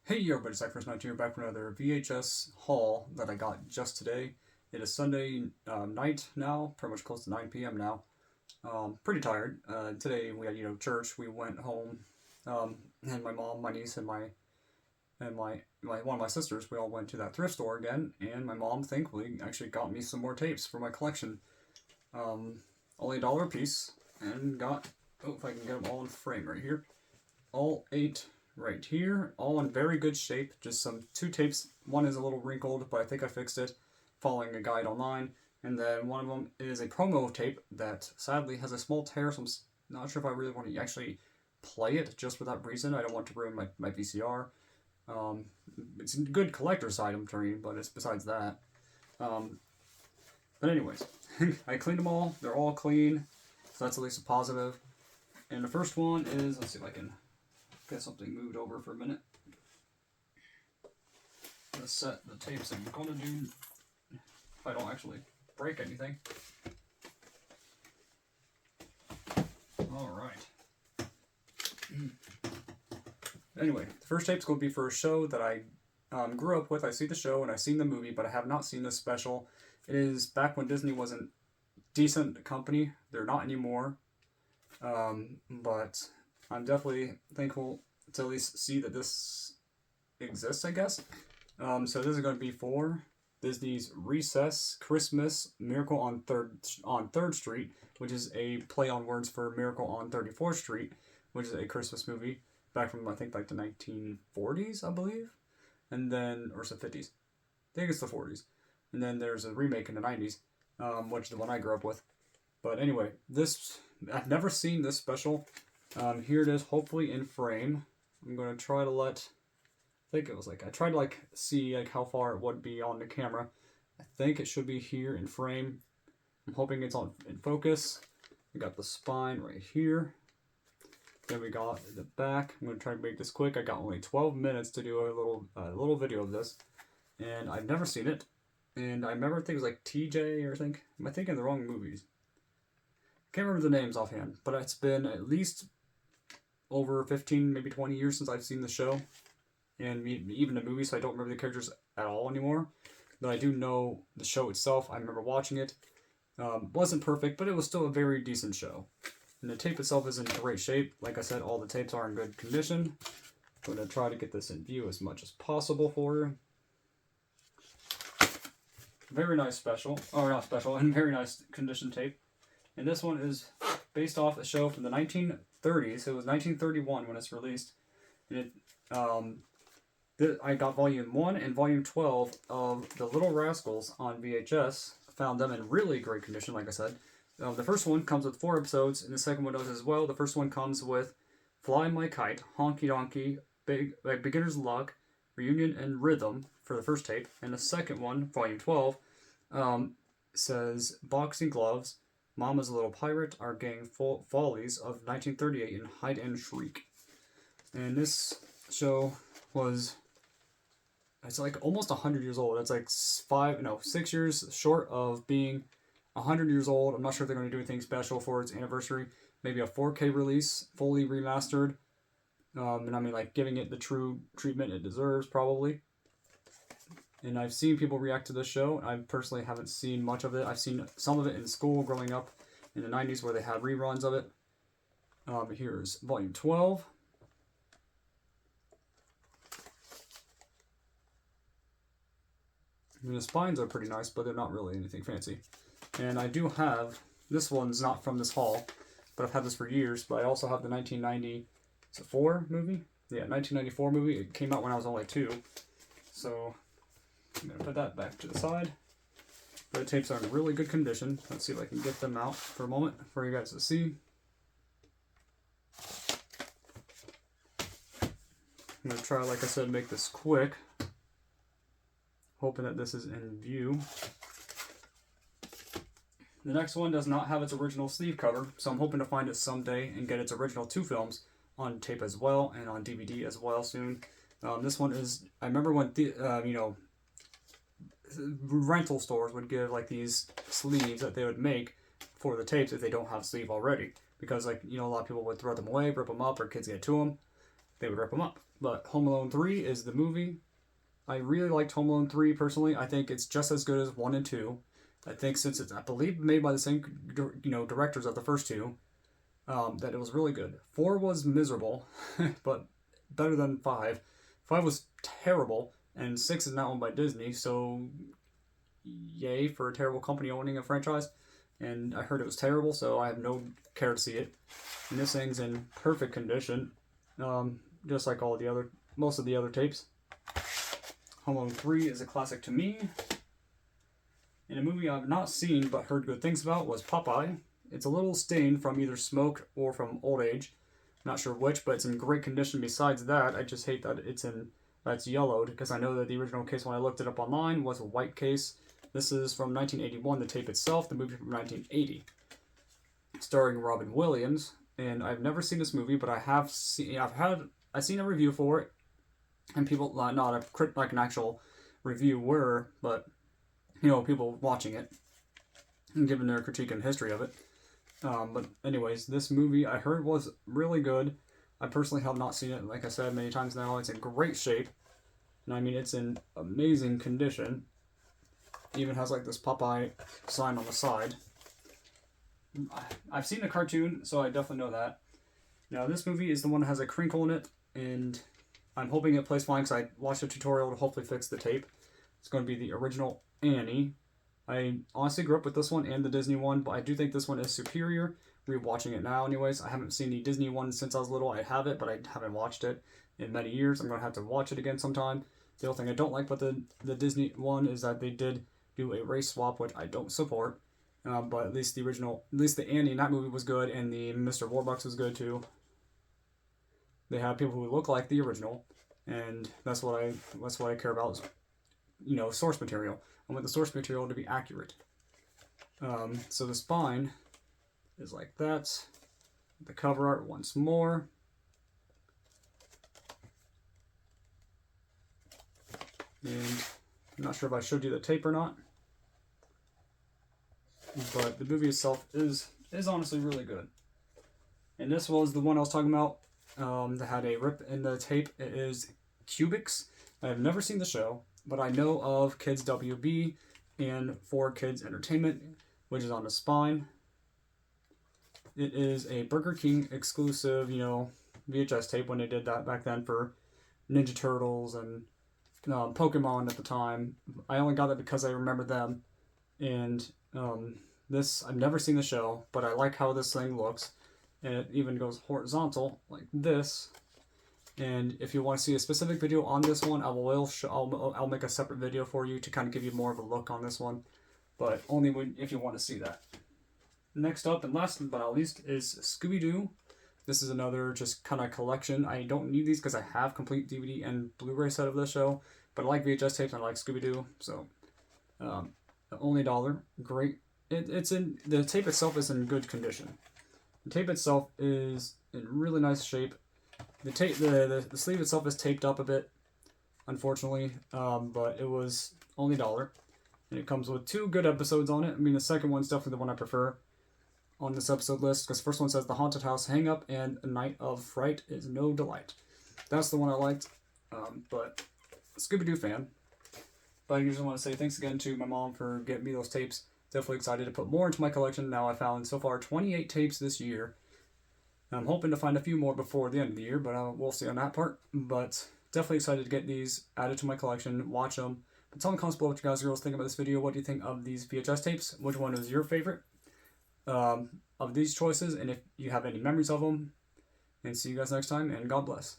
Hey everybody, Cypher's19 here, back with another VHS haul that I got just today. It is Sunday night now, pretty much close to 9 p.m. now. Pretty tired. Today we had, church. We went home, and my mom, my niece, and my one of my sisters, we all went to that thrift store again, and my mom, thankfully, actually got me some more tapes for my collection. Only $1 a piece, and got, if I can get them all in frame right here, all 8 right here, all in very good shape. Just two tapes. One is a little wrinkled, but I think I fixed it following a guide online. And then one of them is a promo tape that sadly has a small tear, so I'm not sure if I really want to actually play it just for that reason. I don't want to ruin my VCR. It's a good collector's item for me, but it's besides that. But anyways, I cleaned them all. They're all clean, so that's at least a positive. And the first one is, let's see if I can get something moved over for a minute. Let's set the tapes I'm going to do if I don't actually break anything. Alright. Anyway, the first tape's going to be for a show that I grew up with. I see the show and I've seen the movie, but I have not seen the special. It is back when Disney was a decent company. They're not anymore. But I'm definitely thankful to at least see that this exists, I guess. So this is going to be for Disney's Recess Christmas Miracle on 3rd Street, which is a play on words for Miracle on 34th Street, which is a Christmas movie back from, I think, like the 1940s, I believe. And then, or it's the 50s. I think it's the 40s. And then there's a remake in the 90s, which is the one I grew up with. But anyway, I've never seen this special. Here it is, hopefully in frame. I'm going to try to I tried to see how far it would be on the camera. I think it should be here in frame. I'm hoping it's in focus. We got the spine right here. Then we got the back. I'm going to try to make this quick. I got only 12 minutes to do a little video of this. And I've never seen it. And I remember things like TJ or something. Am I thinking of the wrong movies? Can't remember the names offhand, but it's been at least over 15, maybe 20 years since I've seen the show, and even the movie, so I don't remember the characters at all anymore. But I do know the show itself. I remember watching it. Wasn't perfect, but it was still a very decent show. And the tape itself is in great shape. Like I said, all the tapes are in good condition. I'm going to try to get this in view as much as possible for you. Very nice special, or not special, and very nice condition tape. And this one is based off a show from the 1930s. It was 1931 when it's released. And I got volume 1 and volume 12 of the Little Rascals on VHS. Found them in really great condition, like I said. The first one comes with 4 episodes, and the second one does as well. The first one comes with Fly My Kite, Honky Donkey, Beginner's Luck, Reunion, and Rhythm for the first tape. And the second one, volume 12, says Boxing Gloves, Mama's Little Pirate, Our Gang Follies of 1938, and Hide and Shriek. And this show it's like almost 100 years old. It's like 6 years short of being 100 years old. I'm not sure if they're going to do anything special for its anniversary. Maybe a 4K release, fully remastered. And I mean, like, giving it the true treatment it deserves, probably. And I've seen people react to this show. I personally haven't seen much of it. I've seen some of it in school growing up in the 90s where they had reruns of it. Here's volume 12. I mean, the spines are pretty nice, but they're not really anything fancy. And I do have, this one's not from this haul, but I've had this for years, but I also have the 1994 movie? Yeah, 1994 movie. It came out when I was only 2. So I'm going to put that back to the side. But the tapes are in really good condition. Let's see if I can get them out for a moment for you guys to see. I'm going to try, like I said, make this quick. Hoping that this is in view. The next one does not have its original sleeve cover, so I'm hoping to find it someday and get its original 2 films on tape as well and on DVD as well soon. This one is, I remember when rental stores would give like these sleeves that they would make for the tapes if they don't have sleeve already, because a lot of people would throw them away, rip them up, or kids get to them. they would rip them up. But Home Alone 3 is the movie. I really liked Home Alone 3 personally. I think it's just as good as 1 and 2. I think since it's, I believe, made by the same, directors of the first two, that it was really good. 4 was miserable, but better than 5. 5 was terrible, and 6 is now owned by Disney, so yay for a terrible company owning a franchise. And I heard it was terrible, so I have no care to see it. And this thing's in perfect condition, just like most of the other tapes. Home Alone 3 is a classic to me. And a movie I've not seen but heard good things about was Popeye. It's a little stained from either smoke or from old age. Not sure which, but it's in great condition besides that. I just hate that it's yellowed, because I know that the original case when I looked it up online was a white case. This is from 1981, the tape itself, the movie from 1980. Starring Robin Williams, and I've never seen this movie, but I've seen a review for it, and people, not like an actual reviewer, but people watching it and giving their critique and history of it. But anyways, this movie I heard was really good. I personally have not seen it, like I said many times now. It's in great shape, and I mean it's in amazing condition. It even has like this Popeye sign on the side. I've seen the cartoon, so I definitely know that. Now this movie is the one that has a crinkle in it, and I'm hoping it plays fine because I watched a tutorial to hopefully fix the tape. It's going to be the original Annie. I honestly grew up with this one and the Disney one, but I do think this one is superior. Rewatching it now anyways. I haven't seen the Disney one since I was little. I have it, but I haven't watched it in many years. I'm going to have to watch it again sometime. The only thing I don't like about the Disney one is that they did do a race swap, which I don't support. But at least the Annie in that movie was good, and the Mr. Warbucks was good too. They have people who look like the original, and that's what I care about is, source material. I want the source material to be accurate. So the spine is like that. The cover art once more. And I'm not sure if I showed you the tape or not, but the movie itself is honestly really good. And this was the one I was talking about that had a rip in the tape. It is Cubics. I have never seen the show, but I know of Kids WB and 4Kids Entertainment, which is on the spine. It is a Burger King exclusive, VHS tape when they did that back then for Ninja Turtles and Pokemon at the time. I only got it because I remember them. And I've never seen the show, but I like how this thing looks. And it even goes horizontal like this. And if you want to see a specific video on this one, I'll make a separate video for you to kind of give you more of a look on this one, but only if you want to see that. Next up, and last but not least, is ScoobyDoo. This is another just kind of collection. I don't need these because I have complete DVD and Blu-ray set of the show, but I like VHS tapes and I like ScoobyDoo, so only $1. Great. The tape itself is in good condition. The tape itself is in really nice shape. The sleeve itself is taped up a bit, unfortunately, but it was only $1. And it comes with 2 good episodes on it. I mean, the second one's definitely the one I prefer on this episode list, because the first one says The Haunted House Hang-Up and A Night of Fright is No Delight. That's the one I liked, but Scooby-Doo fan. But I just want to say thanks again to my mom for getting me those tapes. Definitely excited to put more into my collection. Now I found so far 28 tapes this year. I'm hoping to find a few more before the end of the year, but we'll see on that part. But definitely excited to get these added to my collection, watch them. But tell me in the comments below what you guys and girls think about this video. What do you think of these VHS tapes? Which one is your favorite of these choices? And if you have any memories of them. And see you guys next time, and God bless.